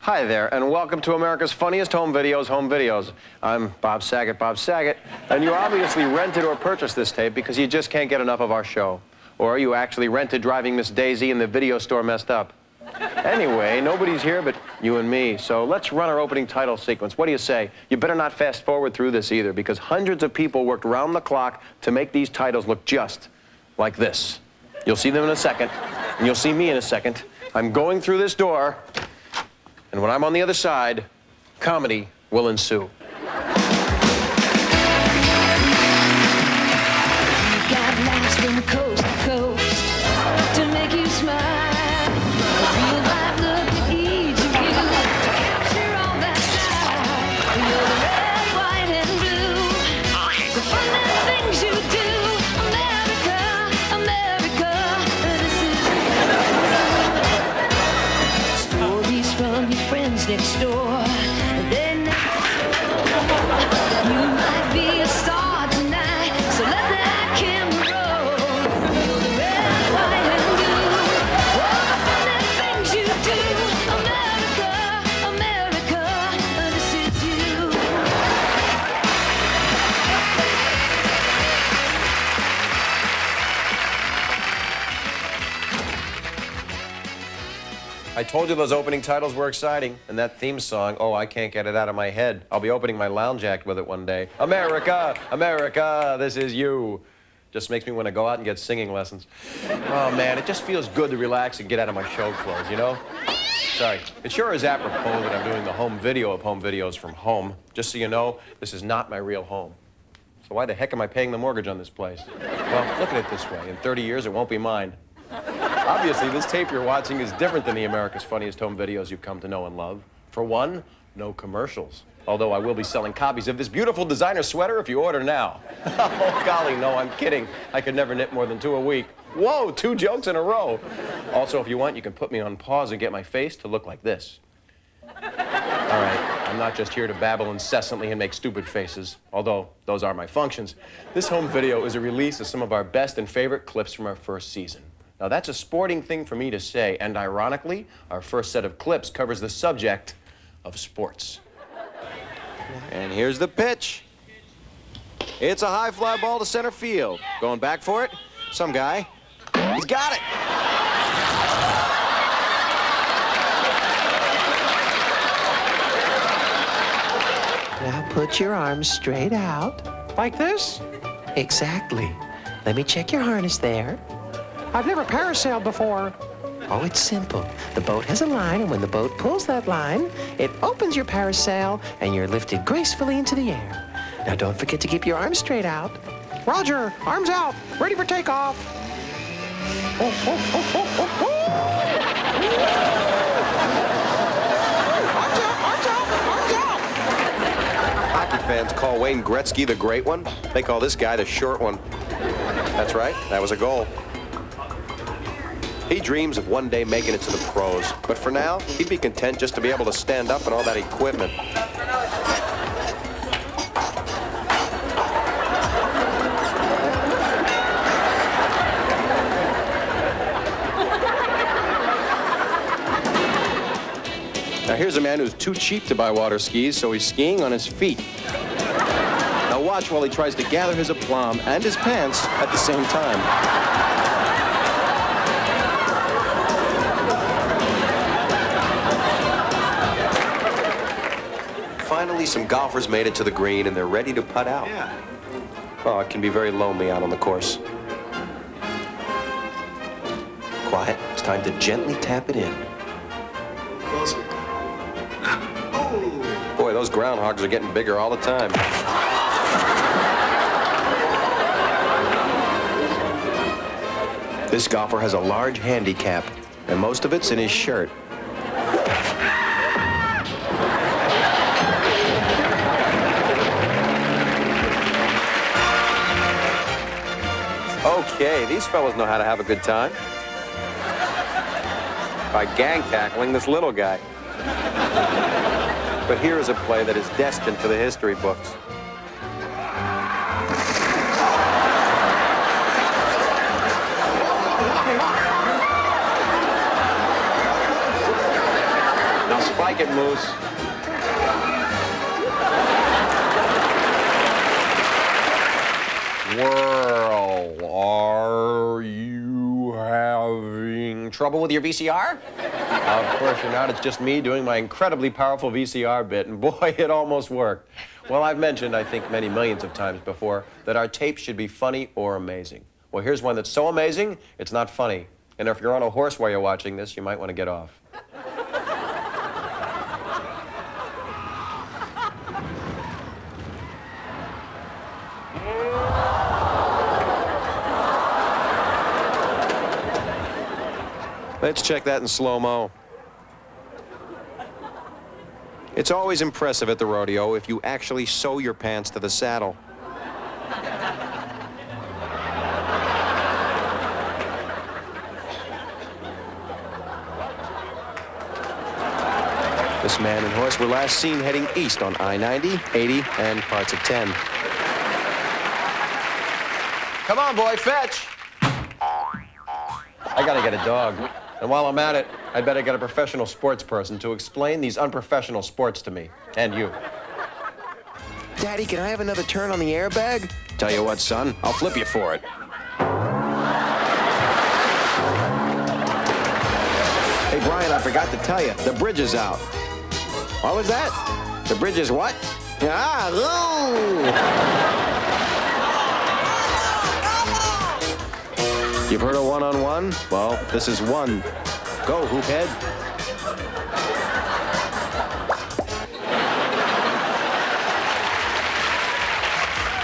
Hi there, and welcome to America's Funniest Home Videos, I'm Bob Saget, and you obviously rented or purchased this tape because you just can't get enough of our show. Or you actually rented Driving Miss Daisy and the video store messed up. Anyway, nobody's here but you and me, so let's run our opening title sequence. What do you say? You better not fast forward through this either, because hundreds of people worked round the clock to make these titles look just like this. You'll see them in a second, and you'll see me in a second. I'm going through this door, and when I'm on the other side, comedy will ensue. You got laughs from coast to coast to make you smile. A real life look at each of you to capture all that style. You're the red, white, and blue. The fun and things you do. America, America, this is you. Stories from your friends next door. They never you might be a star tonight, so let that camera roll. You're the red, white, and blue. All the fun and things you do. America, America, this is you. I told you those opening titles were exciting, and that theme song, oh, I can't get it out of my head. I'll be opening my lounge act with it one day. America, America, this is you. Just makes me want to go out and get singing lessons. Oh, man, it just feels good to relax and get out of my show clothes, you know? Sorry. It sure is apropos that I'm doing the home video of home videos from home. Just so you know, this is not my real home. So why the heck am I paying the mortgage on this place? Well, look at it this way. In 30 years, it won't be mine. Obviously, this tape you're watching is different than the America's Funniest Home Videos you've come to know and love. For one, no commercials. Although I will be selling copies of this beautiful designer sweater if you order now. Oh, golly, no, I'm kidding. I could never knit more than 2 a week. Whoa, 2 jokes in a row. Also, if you want, you can put me on pause and get my face to look like this. All right, I'm not just here to babble incessantly and make stupid faces, although those are my functions. This home video is a release of some of our best and favorite clips from our first season. Now, that's a sporting thing for me to say, and ironically, our first set of clips covers the subject of sports. And here's the pitch. It's a high fly ball to center field. Going back for it, some guy. He's got it! Now put your arms straight out. Like this? Exactly. Let me check your harness there. I've never parasailed before. Oh, it's simple. The boat has a line, and when the boat pulls that line, it opens your parasail, and you're lifted gracefully into the air. Now, don't forget to keep your arms straight out. Roger, arms out, ready for takeoff. Oh, oh, oh, oh, oh, oh. Arms out, arms out, arms out. Hockey fans call Wayne Gretzky the great one. They call this guy the short one. That's right, that was a goal. He dreams of one day making it to the pros, but for now, he'd be content just to be able to stand up in all that equipment. Now here's a man who's too cheap to buy water skis, so he's skiing on his feet. Now watch while he tries to gather his aplomb and his pants at the same time. Finally, some golfers made it to the green, and they're ready to putt out. Yeah. Oh, it can be very lonely out on the course. Quiet. It's time to gently tap it in. Closer. Oh. Boy, those groundhogs are getting bigger all the time. This golfer has a large handicap, and most of it's in his shirt. Okay, these fellas know how to have a good time. By gang tackling this little guy. But here is a play that is destined for the history books. Now spike it, Moose. Well, are you having trouble with your VCR? Of course you're not. It's just me doing my incredibly powerful VCR bit, and boy, it almost worked. Well, I've mentioned, I think many millions of times before, that our tapes should be funny or amazing. Well, here's one that's so amazing, it's not funny. And if you're on a horse while you're watching this, you might want to get off. Let's check that in slow-mo. It's always impressive at the rodeo if you actually sew your pants to the saddle. This man and horse were last seen heading east on I-90, 80, and parts of 10. Come on, boy, fetch! I gotta get a dog. And while I'm at it, I'd better get a professional sports person to explain these unprofessional sports to me. And you. Daddy, can I have another turn on the airbag? Tell you what, son, I'll flip you for it. Hey, Brian, I forgot to tell you, the bridge is out. What was that? The bridge is what? Ah, ooh. You've heard of one-on-one? Well, this is one. Go, hoophead.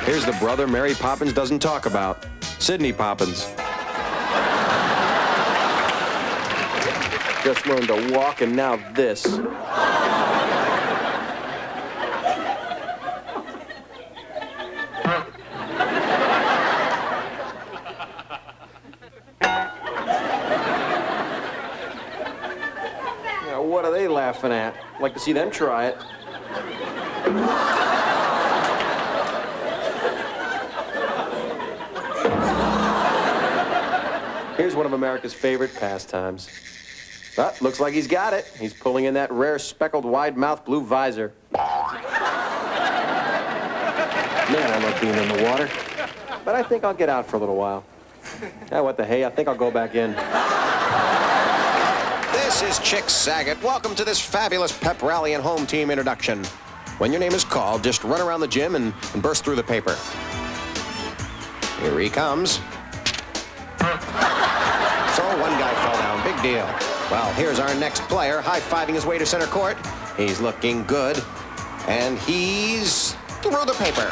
Here's the brother Mary Poppins doesn't talk about. Sidney Poppins. Just learned to walk and now this. Now, what are they laughing at? I'd like to see them try it. Here's one of America's favorite pastimes. Ah, looks like he's got it. He's pulling in that rare speckled wide-mouth blue visor. Man, I love being in the water. But I think I'll get out for a little while. Ah, what the hey, I think I'll go back in. This is Chick Saget. Welcome to this fabulous pep rally and home team introduction. When your name is called, just run around the gym and burst through the paper. Here he comes. So one guy fell down, big deal. Well, here's our next player, high-fiving his way to center court. He's looking good, and he's through the paper.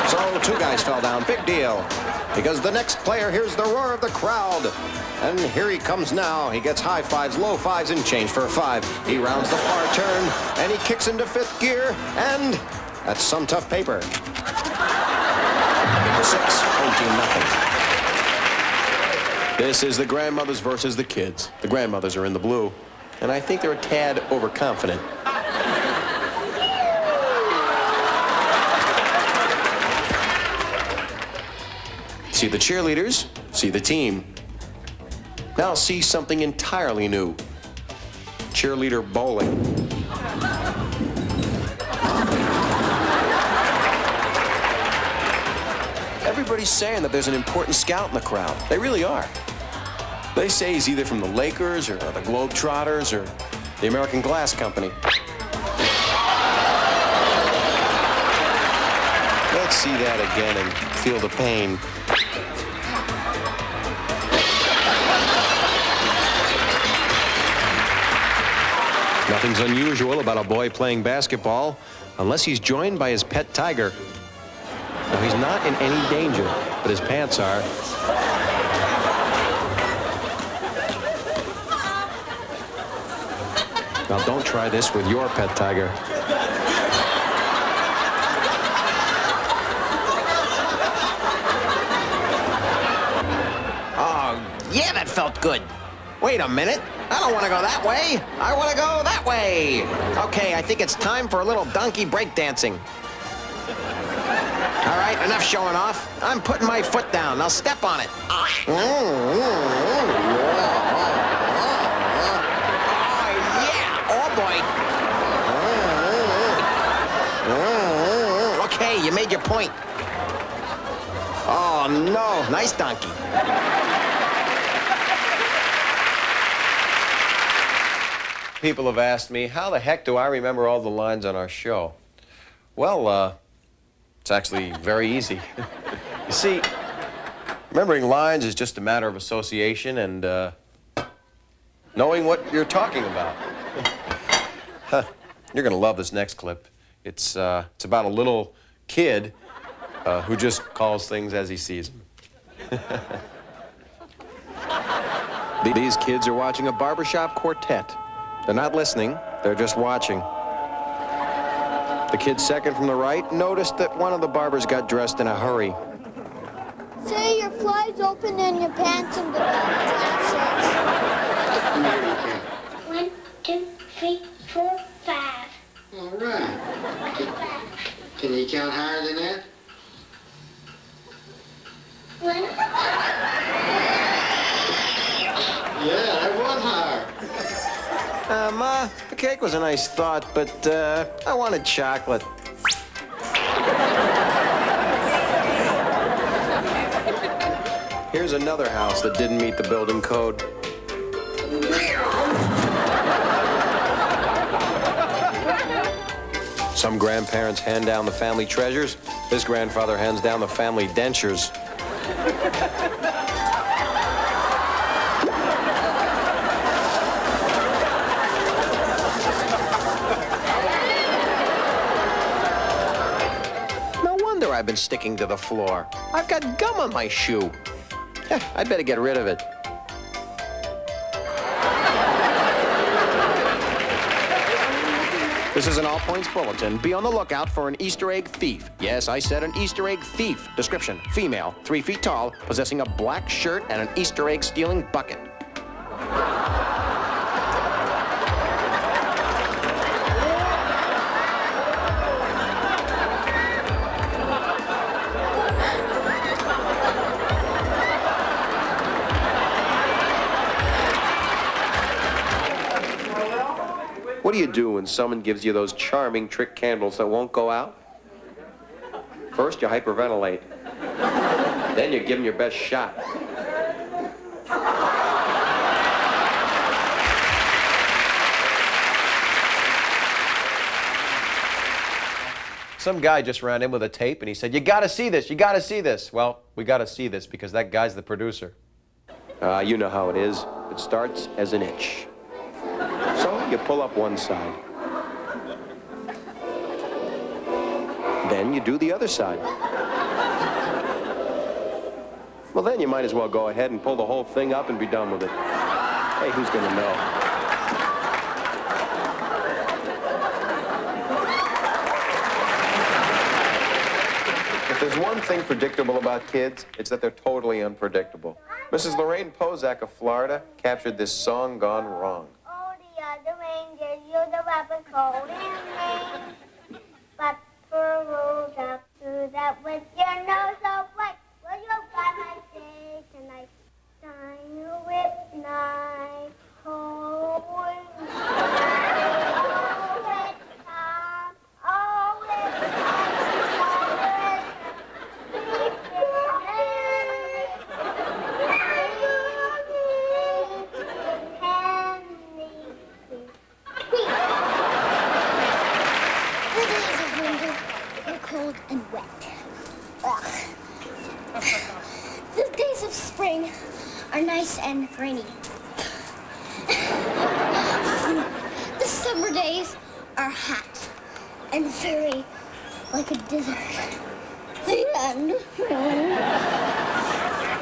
So two guys fell down, big deal, because the next player hears the roar of the crowd. And here he comes now. He gets high fives, low fives, and change for a five. He rounds the far turn, and he kicks into fifth gear, and that's some tough paper. Number 6, home team nothing. This is the grandmothers versus the kids. The grandmothers are in the blue, and I think they're a tad overconfident. See the cheerleaders, see the team. Now see something entirely new. Cheerleader bowling. Everybody's saying that there's an important scout in the crowd. They really are. They say he's either from the Lakers or the Globetrotters or the American Glass Company. Let's see that again and feel the pain. Nothing's unusual about a boy playing basketball unless he's joined by his pet tiger. Now, he's not in any danger, but his pants are. Now, don't try this with your pet tiger. Oh, yeah, that felt good. Wait a minute. I don't want to go that way. I want to go that way. Okay, I think it's time for a little donkey breakdancing. All right, enough showing off. I'm putting my foot down. Now step on it. Oh, I Hey, you made your point. Oh, no. Nice donkey. People have asked me, how the heck do I remember all the lines on our show? Well, it's actually very easy. You see, remembering lines is just a matter of association and knowing what you're talking about. You're gonna love this next clip. It's about a little kid who just calls things as he sees them. These kids are watching a barbershop quartet. They're not listening, they're just watching. The kid second from the right noticed that one of the barbers got dressed in a hurry. Say your fly's open and your pants in the back. 1, 2, 3, 4, 5. All right. Can you count higher than that? 1. Yeah, that was higher. Ma, the cake was a nice thought, but I wanted chocolate. Here's another house that didn't meet the building code. Some grandparents hand down the family treasures. This grandfather hands down the family dentures. No wonder I've been sticking to the floor. I've got gum on my shoe. I'd better get rid of it. This is an all points bulletin. Be on the lookout for an Easter egg thief. Yes, I said an Easter egg thief. Description, female, 3 feet tall, possessing a black shirt and an Easter egg stealing bucket. What do you do when someone gives you those charming trick candles that won't go out? First, you hyperventilate. Then you give them your best shot. Some guy just ran in with a tape and he said, "You gotta see this, you gotta see this." Well, we gotta see this because that guy's the producer. You know how it is. It starts as an itch. So you pull up one side. Then you do the other side. Well, then you might as well go ahead and pull the whole thing up and be done with it. Hey, who's gonna know? If there's one thing predictable about kids, it's that they're totally unpredictable. Mrs. Lorraine Pozak of Florida captured this song gone wrong. The ranger, you're the rabbit cold in Maine. But for rolls up through that with your nose so bright. Will you buy my day tonight? Shine you with night. Oh, with time. Oh, with cold and wet. Ugh. The days of spring are nice and rainy. The summer days are hot and very like a desert. The end.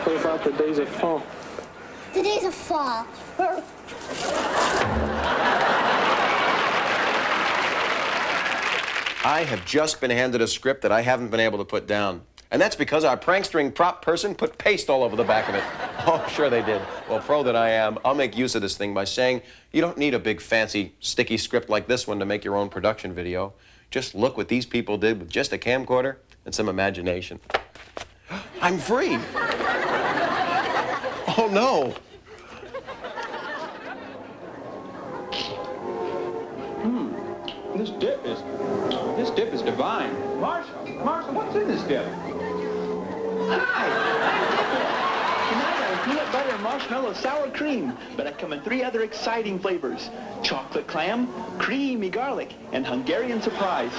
What about the days of fall? The days of fall are... I have just been handed a script that I haven't been able to put down. And that's because our prankstering prop person put paste all over the back of it. Oh, sure they did. Well, pro that I am, I'll make use of this thing by saying you don't need a big, fancy, sticky script like this one to make your own production video. Just look what these people did with just a camcorder and some imagination. I'm free. Oh, no. This dip is divine. Marshall. Marshall, what's in this dip? Hi! Tonight I have peanut butter and marshmallow sour cream, but I come in 3 other exciting flavors. Chocolate clam, creamy garlic, and Hungarian surprise.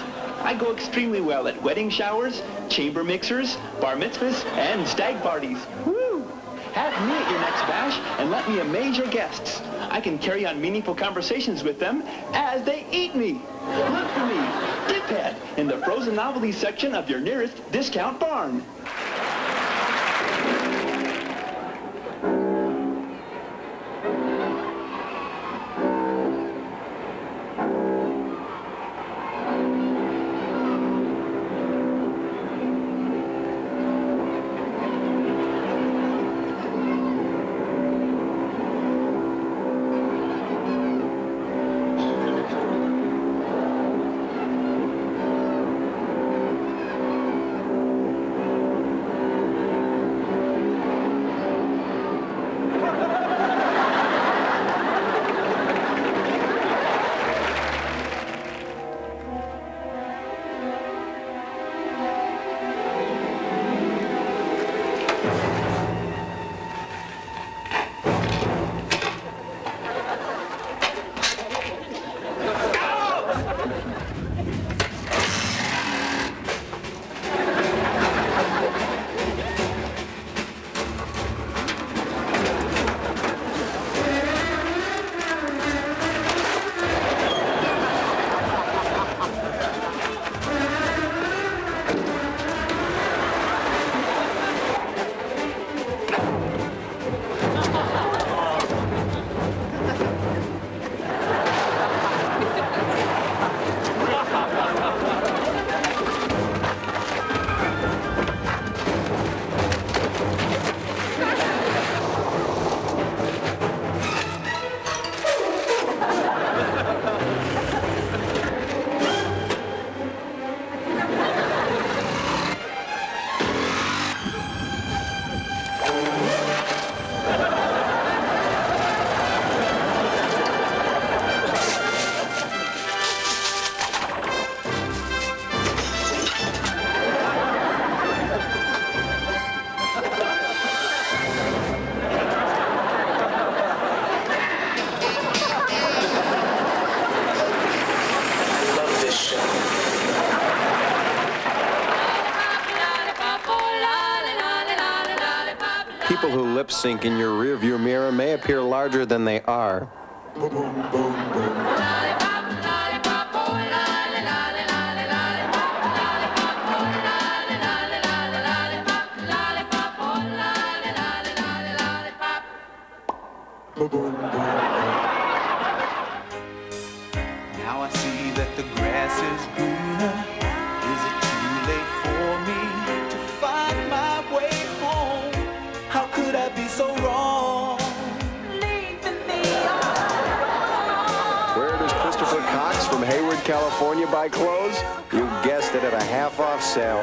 I go extremely well at wedding showers, chamber mixers, bar mitzvahs, and stag parties. Woo! Have me at your next bash and let me amaze your guests. I can carry on meaningful conversations with them as they eat me. Look for me, Diphead, in the frozen novelties section of your nearest discount barn. People who lip sync in your rearview mirror may appear larger than they are. Now I see that the grass is greener. Is it too late for me to find my way home? How could I be so wrong? Where does Christopher Cox from Hayward, California buy clothes? You guessed it, at a half-off sale.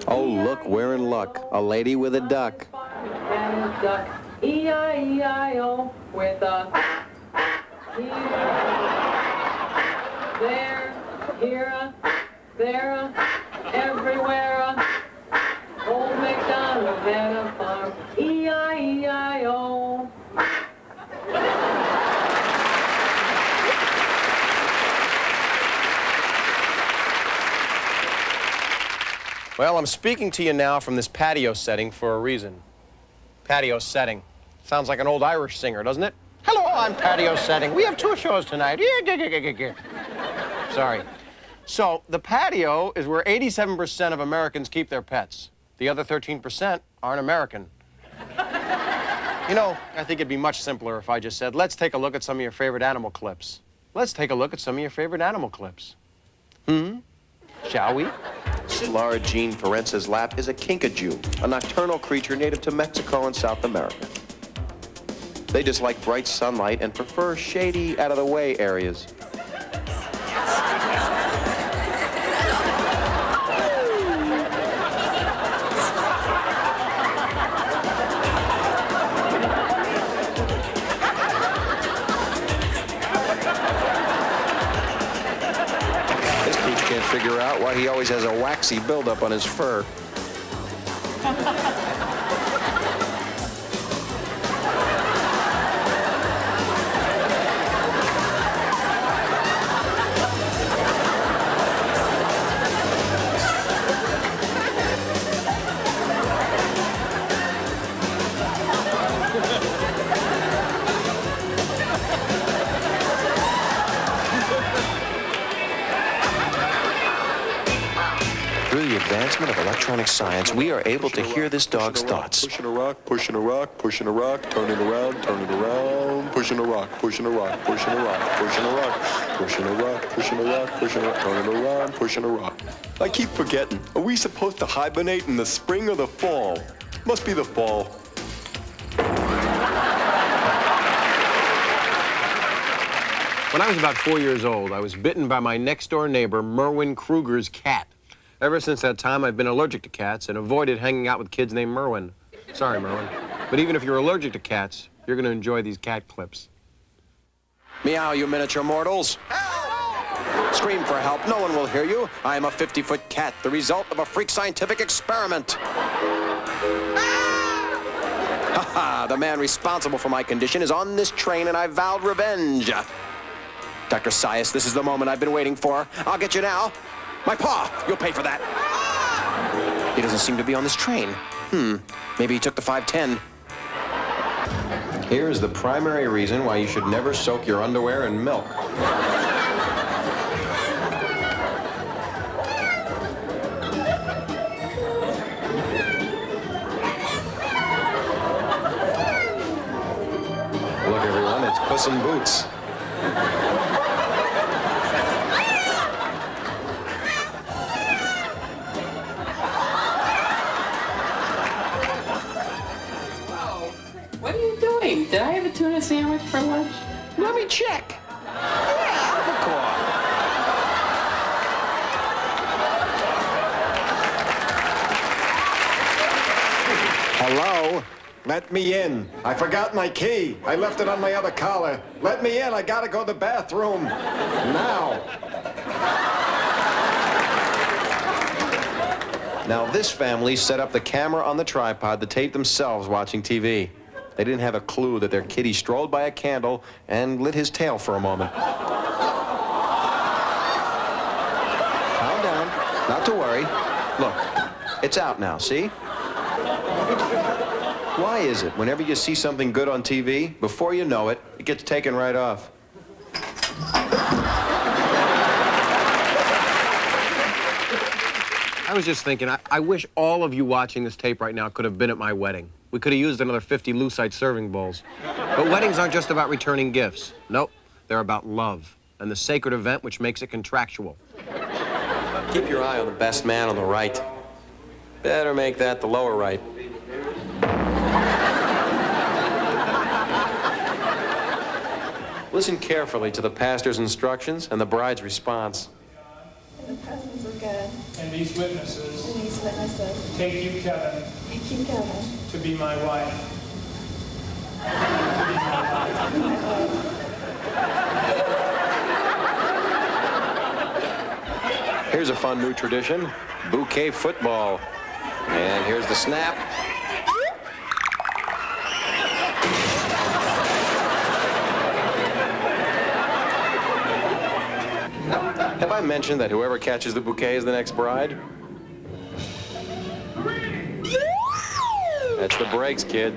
Oh, look, we're in luck. A lady with a duck. E-I-E-I-O with a here, here, there, everywhere. Old MacDonald had a farm. E-I-E-I-O. Well, I'm speaking to you now from this patio setting for a reason. Patio setting. Sounds like an old Irish singer, doesn't it? Hello, I'm Patio Setting. We have 2 shows tonight. Sorry. So, the patio is where 87% of Americans keep their pets. The other 13% aren't American. You know, I think it'd be much simpler if I just said, let's take a look at some of your favorite animal clips. Let's take a look at some of your favorite animal clips. Shall we? Laura Jean Ferentz's lap is a kinkajou, a nocturnal creature native to Mexico and South America. They dislike bright sunlight and prefer shady, out-of-the-way areas. figure out why he always has a waxy buildup on his fur. Through the advancement of electronic science, we are able to hear this dog's thoughts. Pushing a rock, pushing a rock, pushing a rock, turning around, pushing a rock, pushing a rock, pushing a rock, pushing a rock, pushing a rock, pushing a rock, pushing a rock, turning around, pushing a rock. I keep forgetting. Are we supposed to hibernate in the spring or the fall? Must be the fall. When I was about 4 years old, I was bitten by my next-door neighbor, Merwin Kruger's cat. Ever since that time, I've been allergic to cats and avoided hanging out with kids named Merwin. Sorry, Merwin. But even if you're allergic to cats, you're going to enjoy these cat clips. Meow, you miniature mortals. Help! Scream for help. No one will hear you. I am a 50-foot cat, the result of a freak scientific experiment. Ha ha! The man responsible for my condition is on this train, and I vowed revenge. Dr. Sias, this is the moment I've been waiting for. I'll get you now. My paw! You'll pay for that. He doesn't seem to be on this train. Maybe he took the 510. Here is the primary reason why you should never soak your underwear in milk. Look, everyone, it's Puss in Boots. What are you doing? Did I have a tuna sandwich for lunch? Let me check. Yeah, albacore. Hello? Let me in. I forgot my key. I left it on my other collar. Let me in. I gotta go to the bathroom. Now. Now, this family set up the camera on the tripod to tape themselves watching TV. They didn't have a clue that their kitty strolled by a candle and lit his tail for a moment. Calm down. Not to worry. Look, it's out now, see? Why is it whenever you see something good on TV, before you know it, it gets taken right off? I was just thinking, I wish all of you watching this tape right now could have been at my wedding. We could have used another 50 lucite serving bowls. But weddings aren't just about returning gifts. Nope, they're about love and the sacred event which makes it contractual. Keep your eye on the best man on the right. Better make that the lower right. Listen carefully to the pastor's instructions and the bride's response. In the presence of God. And these witnesses. And these witnesses. Take you, Kevin. Take you, Kevin. To be my wife. Here's a fun new tradition, bouquet football. And here's the snap. Have I mentioned that whoever catches the bouquet is the next bride? That's the brakes, kid.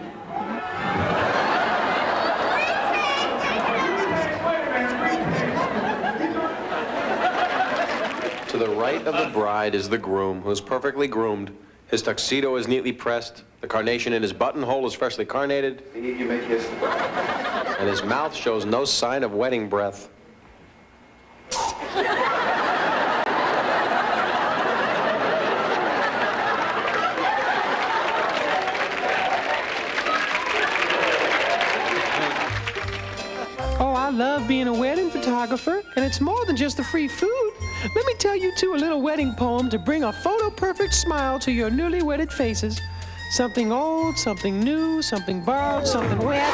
To the right of the bride is the groom, who's perfectly groomed. His tuxedo is neatly pressed. The carnation in his buttonhole is freshly carnated. And his mouth shows no sign of wedding breath. Oh, I love being a wedding photographer, and it's more than just the free food. Let me tell you two a little wedding poem to bring a photo-perfect smile to your newly wedded faces. Something old, something new, something borrowed, something wet.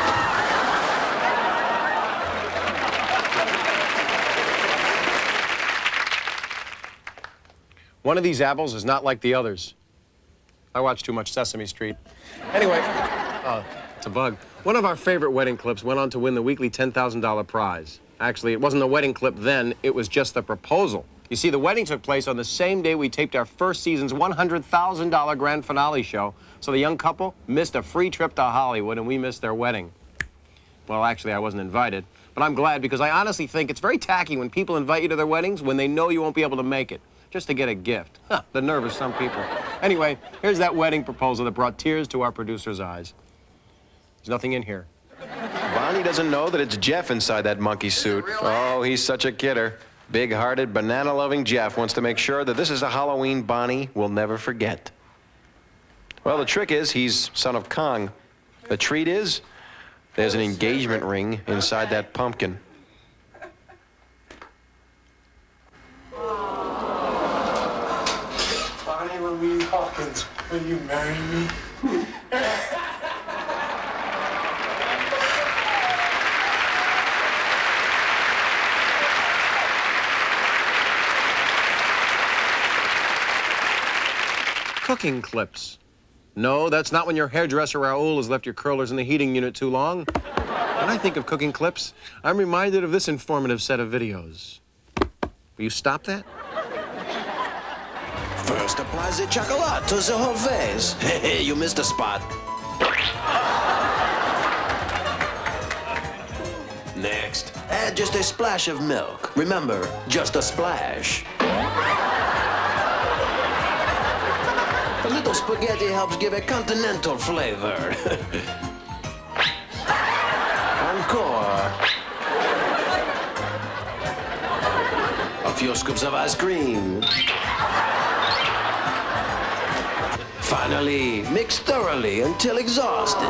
One of these apples is not like the others. I watch too much Sesame Street. Anyway, it's a bug. One of our favorite wedding clips went on to win the weekly $10,000 prize. Actually, it wasn't a wedding clip then, it was just the proposal. You see, the wedding took place on the same day we taped our first season's $100,000 grand finale show, so the young couple missed a free trip to Hollywood and we missed their wedding. Well, actually, I wasn't invited, but I'm glad because I honestly think it's very tacky when people invite you to their weddings when they know you won't be able to make it, just to get a gift. Huh, the nerve of some people. Anyway, here's that wedding proposal that brought tears to our producer's eyes. There's nothing in here. Bonnie doesn't know that it's Jeff inside that monkey suit. Oh, he's such a kidder. Big-hearted, banana-loving Jeff wants to make sure that this is a Halloween Bonnie will never forget. Well, the trick is he's son of Kong. The treat is there's an engagement ring inside that pumpkin. Bonnie Louise Hawkins, will you marry me? Cooking clips. No, that's not when your hairdresser Raoul has left your curlers in the heating unit too long. When I think of cooking clips, I'm reminded of this informative set of videos. Will you stop that? First, apply the chocolate to the whole face. Hey, you missed a spot. Next, add just a splash of milk. Remember, just a splash. A little spaghetti helps give a continental flavor. Encore. A few scoops of ice cream. Finally, mix thoroughly until exhausted.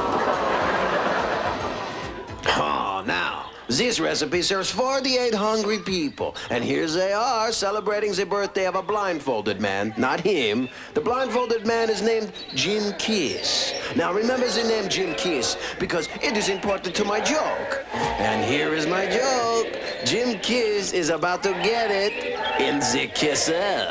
Oh, now, this recipe serves 48 hungry people. And here they are celebrating the birthday of a blindfolded man, not him. The blindfolded man is named Jim Kiss. Now, remember the name Jim Kiss because it is important to my joke. And here is my joke. Jim Kiss is about to get it in the kisser.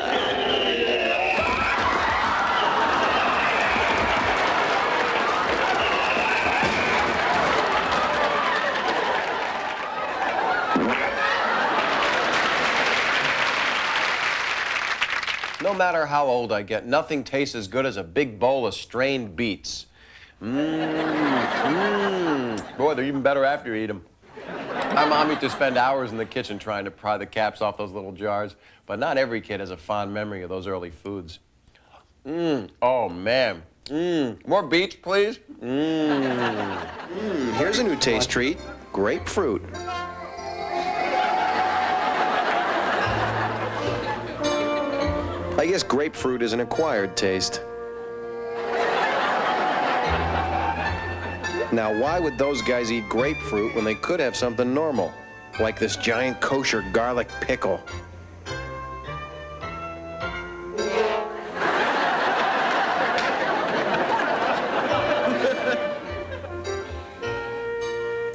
No matter how old I get, nothing tastes as good as a big bowl of strained beets. Boy, they're even better after you eat them. My mom used to spend hours in the kitchen trying to pry the caps off those little jars, but not every kid has a fond memory of those early foods. Oh, man. More beets, please. Here's a new taste treat, grapefruit. I guess grapefruit is an acquired taste. Now, why would those guys eat grapefruit when they could have something normal, like this giant kosher garlic pickle?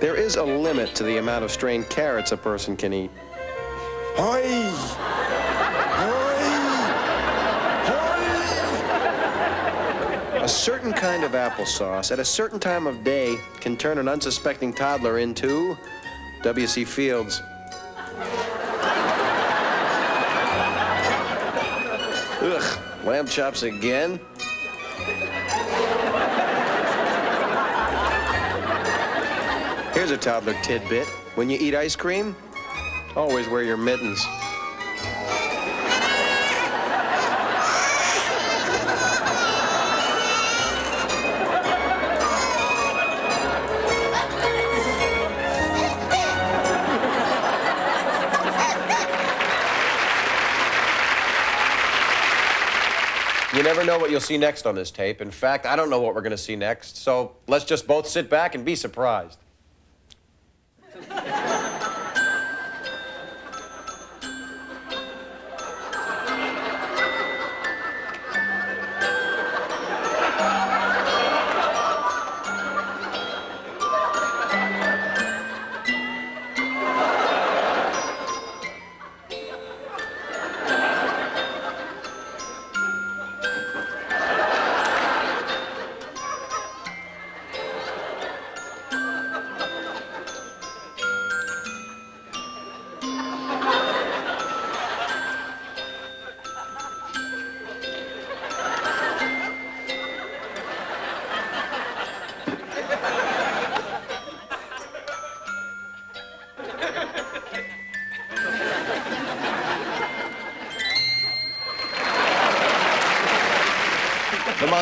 There is a limit to the amount of strained carrots a person can eat. Hi! A certain kind of applesauce at a certain time of day can turn an unsuspecting toddler into W.C. Fields. Ugh, lamb chops again? Here's a toddler tidbit. When you eat ice cream, always wear your mittens. You never know what you'll see next on this tape. In fact, I don't know what we're going to see next, so let's just both sit back and be surprised.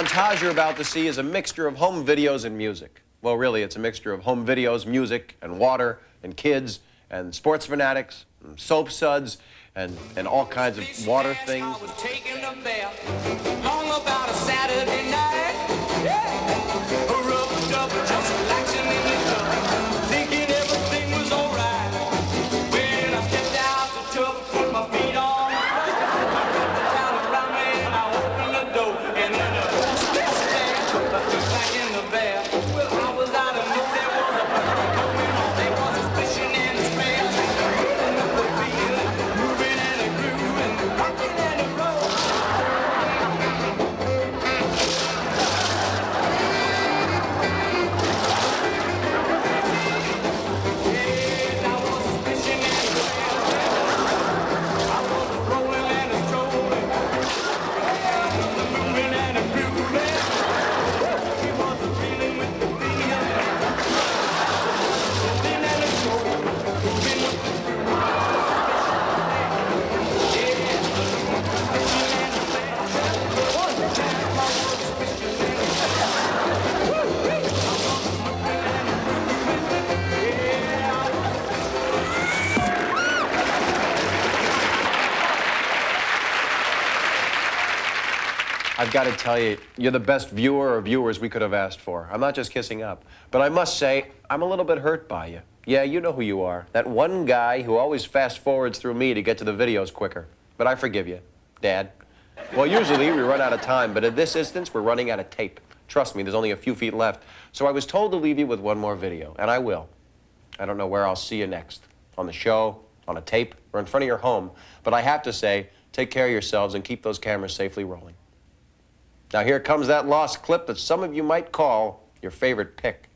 montage you're about to see is a mixture of home videos and music. Well, really, it's a mixture of home videos, music, and water, and kids, and sports fanatics, and soap suds, and all kinds of water things. I was taking a bath, long about a Saturday night. Yeah. A rubber-dubber, just relaxing in the tub, thinking everything was alright. When I stepped out the tub, put my feet on the floor, the towel around me, and I opened the door, and then a splash, back in the bath. Well, I was out of know there was a party going on. There was a splishing and a splash, moving up the field, moving and a groove, and rocking and a roll. I've got to tell you, you're the best viewer or viewers we could have asked for. I'm not just kissing up. But I must say, I'm a little bit hurt by you. Yeah, you know who you are. That one guy who always fast forwards through me to get to the videos quicker. But I forgive you, Dad. Well, usually we run out of time, but in this instance, we're running out of tape. Trust me, there's only a few feet left. So I was told to leave you with one more video, and I will. I don't know where I'll see you next. On the show, on a tape, or in front of your home. But I have to say, take care of yourselves and keep those cameras safely rolling. Now here comes that lost clip that some of you might call your favorite pick.